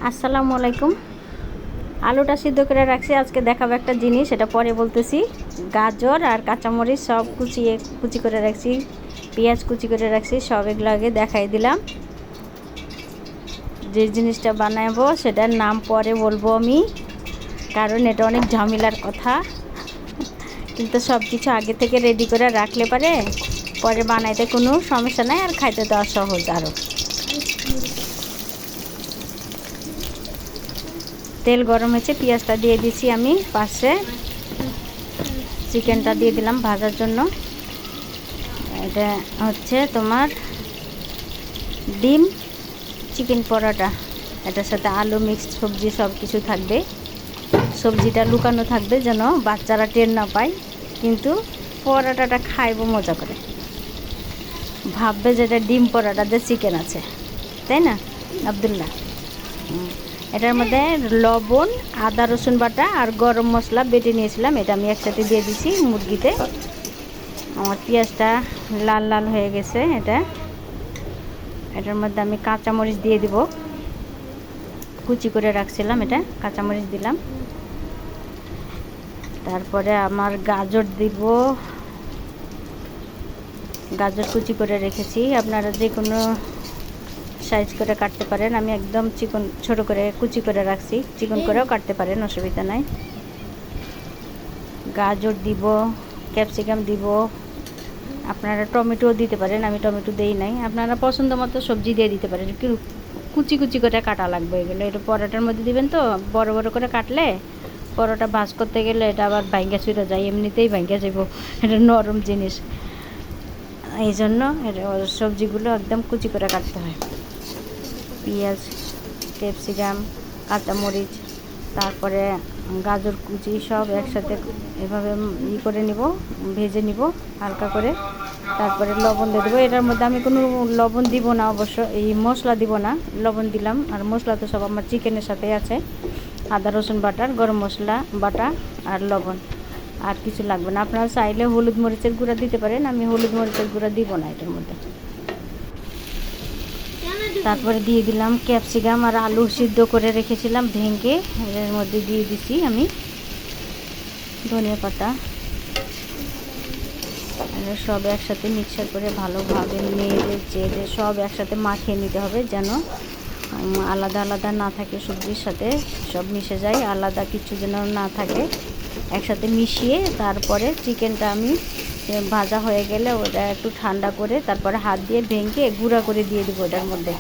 আসসালামু আলাইকুম। আলুটা সিদ্ধ করে রাখছি, আজকে দেখাবো একটা জিনিস, এটা পরে বলতেছি। গাজর আর কাঁচামরিচ সব কুচি করে রাখছি, পেঁয়াজ কুচি করে রাখছি, সব এগুলো আগে দেখাই দিলাম। যে জিনিসটা বানাবো সেটার নাম পরে বলবো আমি, কারণ এটা অনেক ঝামেলার কথা। কিন্তু সব কিছু আগে থেকে রেডি করে রাখলে পরে বানাইতে কোনো সমস্যা নাই, আর খাইতে দেওয়া সহজ। আরও তেল গরম হয়েছে, পেঁয়াজটা দিয়ে দিছি আমি পাশে, চিকেনটা দিয়ে দিলাম ভাজার জন্য। এটা হচ্ছে তোমার ডিম চিকেন পরোটা, এটার সাথে আলু মিক্সড সবজি সব কিছু থাকবে। সবজিটা লুকানো থাকবে যেন বাচ্চারা টের না পায়, কিন্তু পরোটাটা খাইবো মজা করে, ভাববে যেটা ডিম পরোটাতে চিকেন আছে, তাই না আব্দুল্লাহ? এটার মধ্যে লবণ, আদা রসুন বাটা আর গরম মশলা বেটে নিয়েছিলাম, এটা আমি একসাথে দিয়ে দিছি মুরগিতে। আমার পেঁয়াজটা লাল লাল হয়ে গেছে। এটার মধ্যে আমি কাঁচামরিচ দিয়ে দিব, কুচি করে রাখছিলাম, এটা কাঁচামরিচ দিলাম। তারপরে আমার গাজর দিব, গাজর কুচি করে রেখেছি, আপনারা যে কোনো সাইজ করে কাটতে পারেন। আমি একদম ছোট করে কুচি করে রাখছি, চিকন করেও কাটতে পারেন, অসুবিধা নাই। গাজর দিব, ক্যাপসিকাম দিব, আপনারা টমেটোও দিতে পারেন, আমি টমেটো দেই নাই। আপনারা পছন্দ মতো সবজি দিয়ে দিতে পারেন, একটু কুচি কুচি করে কাটা লাগবে এগুলো। এটা পরোটার মধ্যে দিবেন তো, বড় বড় করে কাটলে পরোটা ভাজ করতে গেলে এটা আবার ভাঙ্গা ছুটে যায়, এমনিতেই ভাঙ্গা যাব, এটা নরম জিনিস। এই জন্য সবজিগুলো একদম কুচি করে কাটতে হয়। পেঁয়াজ, ক্যাপসিকাম, কাঁচামরিচ, তারপরে গাজর কুচি সব একসাথে এভাবে করে নিব, ভেজে নিব হালকা করে। তারপরে লবণ দিয়ে দেবো। এটার মধ্যে আমি কোনো লবণ দিব না, অবশ্য এই মশলা দিব না, লবণ দিলাম। আর মশলা তো সব আমার চিকেনের সাথে আছে, আদা রসুন বাটার, গরম মশলা বাটা আর লবণ, আর কিছু লাগবে না। আপনারা চাইলে হলুদ মরিচের গুঁড়া দিতে পারেন, আমি হলুদ মরিচের গুঁড়া দিব না এটার মধ্যে। তারপরে দিয়ে দিলাম ক্যাপসিকাম আর আলু সিদ্ধ করে রেখেছিলাম ভেঙে, এর মধ্যে দিয়ে দিছি আমি ধনিয়া পাতা। সব একসাথে মিক্সার করে ভালোভাবে নেড়ে চেড়ে সব একসাথে মাখিয়ে নিতে হবে, যেন আলাদা আলাদা না থাকে, সবজির সাথে সব মিশে যায়, আলাদা কিছু যেন না থাকে। একসাথে মিশিয়ে তারপরে চিকেনটা আমি ভাজা হয়ে গেলে ওটা একটু ঠান্ডা করে তারপরে হাত দিয়ে ভেঙে গুঁড়া করে দিয়ে দেবো ওটার মধ্যে।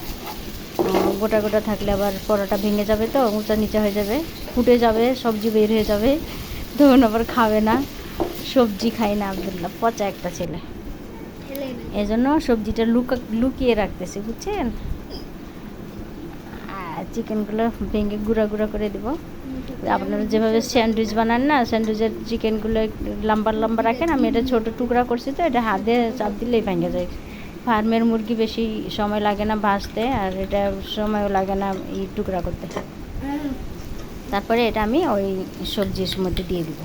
গোটা গোটা থাকলে আবার পরোটা ভেঙে যাবে, তো উঁচা নিচা হয়ে যাবে, ফুটে যাবে, সবজি বের হয়ে যাবে, তখন আবার খাবে না। সবজি খাই না আব্দুল্লাহ, পচা একটা ছেলে, এই জন্য সবজিটা লুকিয়ে রাখতেছি, বুঝছেন? চিকেনগুলো ভেঙে গুঁড়া গুঁড়া করে দেবো। আপনারা যেভাবে স্যান্ডউইচ বানান না, স্যান্ডউইচের চিকেনগুলো লম্বা লম্বা রাখেন, আমি এটা ছোটো টুকরা করছি, তো এটা হাতে চাপ দিলেই ভেঙে যায়। ফার্মের মুরগি বেশি সময় লাগে না ভাজতে, আর এটা সময়ও লাগে না এই টুকরা করতে। তারপরে এটা আমি ওই সবজির মধ্যে দিয়ে দিব,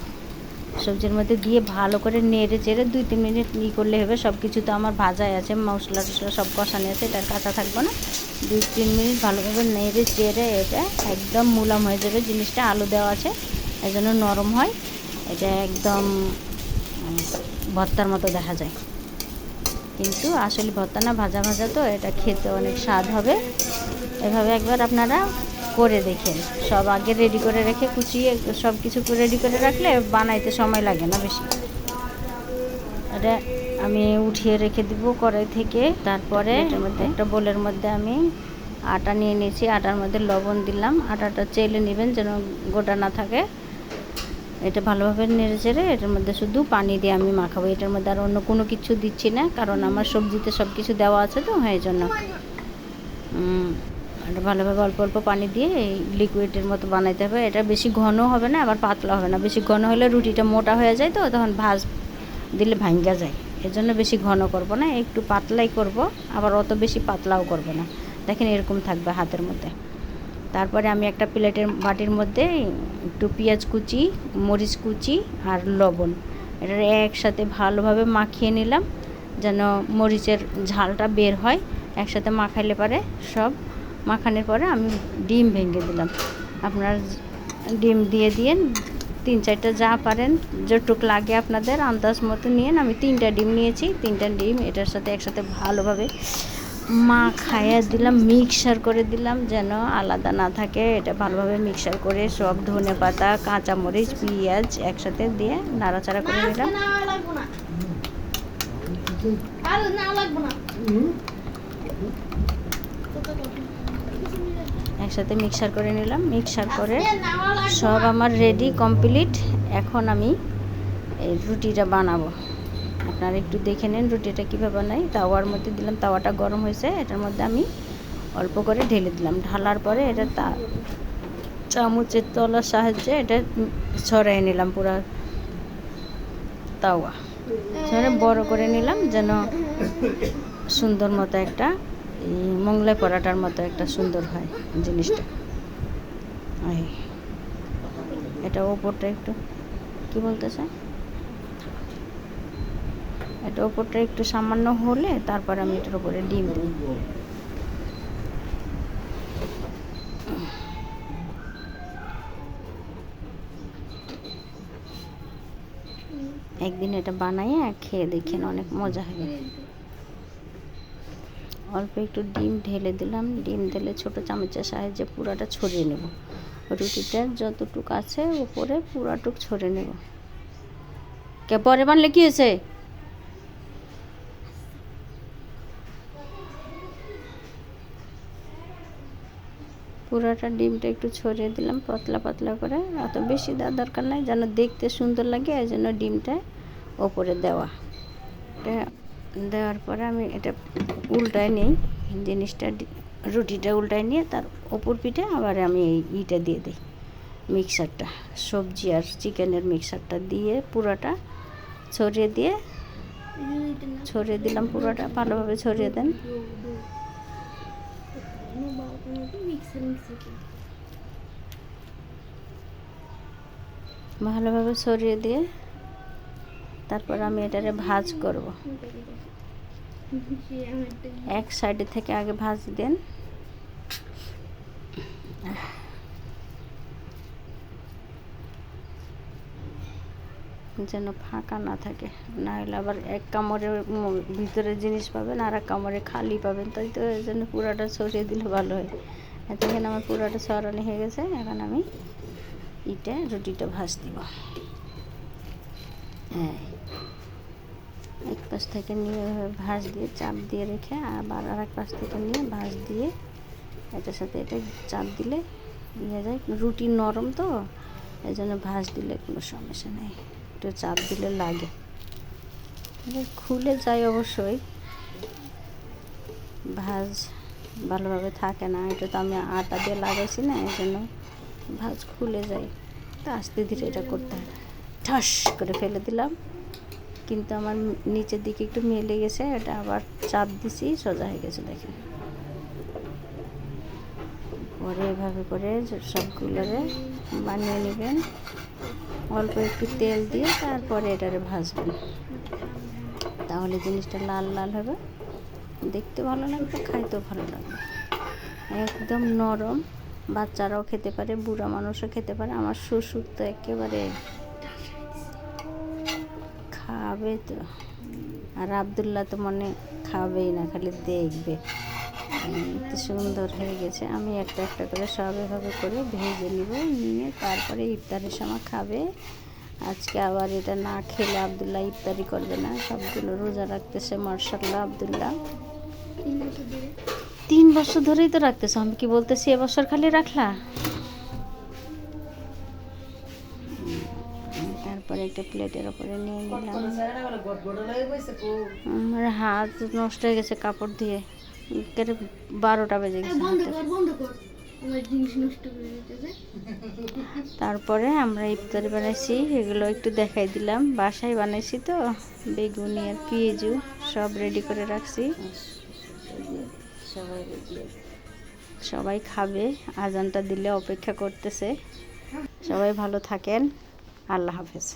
সবজির মধ্যে দিয়ে ভালো করে নেড়ে চেড়ে 2-3 মিনিট করলে হবে। সব কিছু তো আমার ভাজাই আছে, মশলা টশলা সব কষানো আছে, এটা কাঁচা থাকবে না। 2-3 মিনিট ভালোভাবে নেড়ে চেড়ে এটা একদম মুলাম হয়ে যাবে জিনিসটা, আলু দেওয়া আছে এই জন্য নরম হয়, এটা একদম ভর্তার মতো দেখা যায়, কিন্তু আসলে ভর্তা না, ভাজা ভাজা, তো এটা খেতে অনেক স্বাদ হবে। এভাবে একবার আপনারা করে দেখেন, সব আগে রেডি করে রেখে কুচিয়ে সব কিছু রেডি করে রাখলে বানাইতে সময় লাগে না বেশি। এটা আমি উঠিয়ে রেখে দিব কড়াই থেকে। তারপরে এটার মধ্যে একটা বোলের মধ্যে আমি আটা নিয়ে নিয়েছি, আটার মধ্যে লবণ দিলাম, আটাটা চেলে নেবেন যেন গোটা না থাকে। এটা ভালোভাবে নেড়ে চেড়ে এটার মধ্যে শুধু পানি দিয়ে আমি মাখাবো, এটার মধ্যে আর অন্য কোনো কিছু দিচ্ছি না, কারণ আমার সবজিতে সব কিছু দেওয়া আছে, তো এই জন্য এটা ভালোভাবে অল্প অল্প পানি দিয়ে এই লিকুইডের মতো বানাইতে হবে। এটা বেশি ঘন হবে না, আবার পাতলা হবে না, বেশি ঘন হলে রুটিটা মোটা হয়ে যায়, তো তখন ভাজ দিলে ভাঙ্গা যায়, এজন্য বেশি ঘন করব না, একটু পাতলাই করব, আবার অত বেশি পাতলাও করব না। দেখেন এরকম থাকবে হাতের মধ্যে। তারপরে আমি একটা বাটির মধ্যে একটু পেঁয়াজ কুচি, মরিচ কুচি আর লবণ এটা একসাথে ভালোভাবে মাখিয়ে নিলাম, যেন মরিচের ঝালটা বের হয়। একসাথে মাখাইলে পারে সব মাখানোর পরে আমি ডিম ভেঙে দিলাম। আপনার ডিম দিয়ে দিয়েন 3-4টা, যা পারেন যেটুক লাগে আপনাদের আন্দাজ মতো নিয়েন। আমি 3টা ডিম নিয়েছি, 3টা ডিম এটার সাথে একসাথে ভালোভাবে খাইয়া দিলাম, মিক্সার করে দিলাম যেন আলাদা না থাকে। এটা ভালোভাবে মিক্সার করে সব ধনেপাতা, কাঁচামরিচ, পেঁয়াজ একসাথে দিয়ে নাড়াচাড়া করে নিলাম। একসাথে মিক্সার করে নিলাম। মিক্সার করে সব আমার রেডি কমপ্লিট। এখন আমি এই রুটিটা বানাবো। আপনারা একটু দেখে নেন রুটিটা কীভাবে বানাই। তাওয়ার মধ্যে দিলাম, তাওয়াটা গরম হয়েছে, এটার মধ্যে আমি অল্প করে ঢেলে দিলাম। ঢালার পরে এটা চামচের তলার সাহায্যে এটা ছড়াই নিলাম পুরো তাওয়া। বড় করে নিলাম যেন সুন্দর মতো একটা মোগলাই পরাটার মতো একটা সুন্দর হয় জিনিসটা। এটা ওপরটা একটু কি বলতে চাই, এটা ওপরটা একটু সামান্য হলে তারপর আমি এটার উপরে ডিম দিই। একদিন এটা বানাইয়ে খেয়ে দেখেন, অনেক মজা হবে। অল্প একটু ডিম ঢেলে দিলাম। ডিম ঢেলে ছোট চামচের সাহায্যে পুরাটা ছড়িয়ে নেব। রুটিটা যতটুকু আছে উপরে পুরাটুক ছড়িয়ে নেব। পরে বানলে কি হয়েছে? পুরাটা ডিমটা একটু ছড়িয়ে দিলাম পাতলা পাতলা করে, অত বেশি দেওয়ার দরকার নাই, যেন দেখতে সুন্দর লাগে এই জন্য ডিমটা ওপরে দেওয়া। দেওয়ার পরে আমি এটা উল্টায় নিই, জিনিসটা রুটিটা উল্টায় নিয়ে তার ওপর পিঠে আবার আমি এইটা দিয়ে দিই, মিক্সারটা সবজি আর চিকেনের মিক্সারটা দিয়ে পুরোটা ছড়িয়ে দিলাম। পুরোটা ভালোভাবে ছড়িয়ে দেন। ভালোভাবে ছড়িয়ে দিয়ে তারপর আমি এটারে ভাজ করব। এক সাইডে থেকে আগে ভাজ দেন, যেন ফাঁকা না থাকে, না হলে আবার এক কামড়ে ভিতরে জিনিস পাবেন আর এক কামড়ে খালি পাবেন। তাই তো এই জন্য পুরাটা ছড়িয়ে দিলে ভালো হয়। এখানে আমার পুরাটা ছড়ানো হয়ে গেছে। এখন আমি রুটিটা ভাজ দিব। হ্যাঁ, এক পাশ থেকে নিয়ে ভাঁজ দিয়ে চাপ দিয়ে রেখে আবার আর এক পাশ থেকে নিয়ে ভাঁজ দিয়ে এটার সাথে এটা চাপ দিলে নিয়ে যায়। রুটি নরম তো এই জন্য ভাঁজ দিলে কোনো সমস্যা নেই, একটু চাপ দিলে লাগে, খুলে যায় অবশ্যই, ভাঁজ ভালোভাবে থাকে না। এটা তো আমি আটা দিয়ে লাগাইছি না, এই জন্য ভাঁজ খুলে যায়। তো আস্তে ধীরে এটা করতে হয়। ঠাস করে ফেলে দিলাম, কিন্তু আমার নিচের দিকে একটু মেলে গেছে, এটা আবার চাপ দিছি, সোজা হয়ে গেছে। দেখেন, পরে এভাবে করে সবগুলোরে বানিয়ে নেবেন। অল্প একটু তেল দিয়ে তারপরে এটারে ভাজবেন, তাহলে জিনিসটা লাল লাল হবে, দেখতে ভালো লাগবে, খাইতেও ভালো লাগবে। একদম নরম, বাচ্চারাও খেতে পারে, বুড়া মানুষও খেতে পারে। আমার শ্বশুর তো একেবারে খাবে তো, আর আবদুল্লাহ তো মনে খাবেই না, খালি দেখবে। এত সুন্দর হয়ে গেছে। আমি একটা একটা করে সব এভাবে করে ভেজে নিব, নিয়ে তারপরে ইফতারের সময় খাবে। আজকে আবার এটা না খেলে আবদুল্লাহ ইফতারি করবে না, সবগুলো রোজা রাখতেছে। মাশাআল্লাহ, আবদুল্লাহ 3 বছর ধরেই তো রাখতেছে। আমি কি বলতেছি এবছর খালি রাখলা? তারপরে একটা প্লেটের ওপরে নিয়ে নিলাম। আমার হাত নষ্ট হয়ে গেছে কাপড় দিয়ে, 12টা বেজে গেছে। তারপরে আমরা ইফতারি বানাইছি, এগুলো একটু দেখাই দিলাম। বাসায় বানাইছি তো, বেগুনি আর পেঁয়াজু সব রেডি করে রাখছি। সবাই খাবে, আজানটা দিলে অপেক্ষা করতেছে। সবাই ভালো থাকেন, আল্লাহ হাফেজ।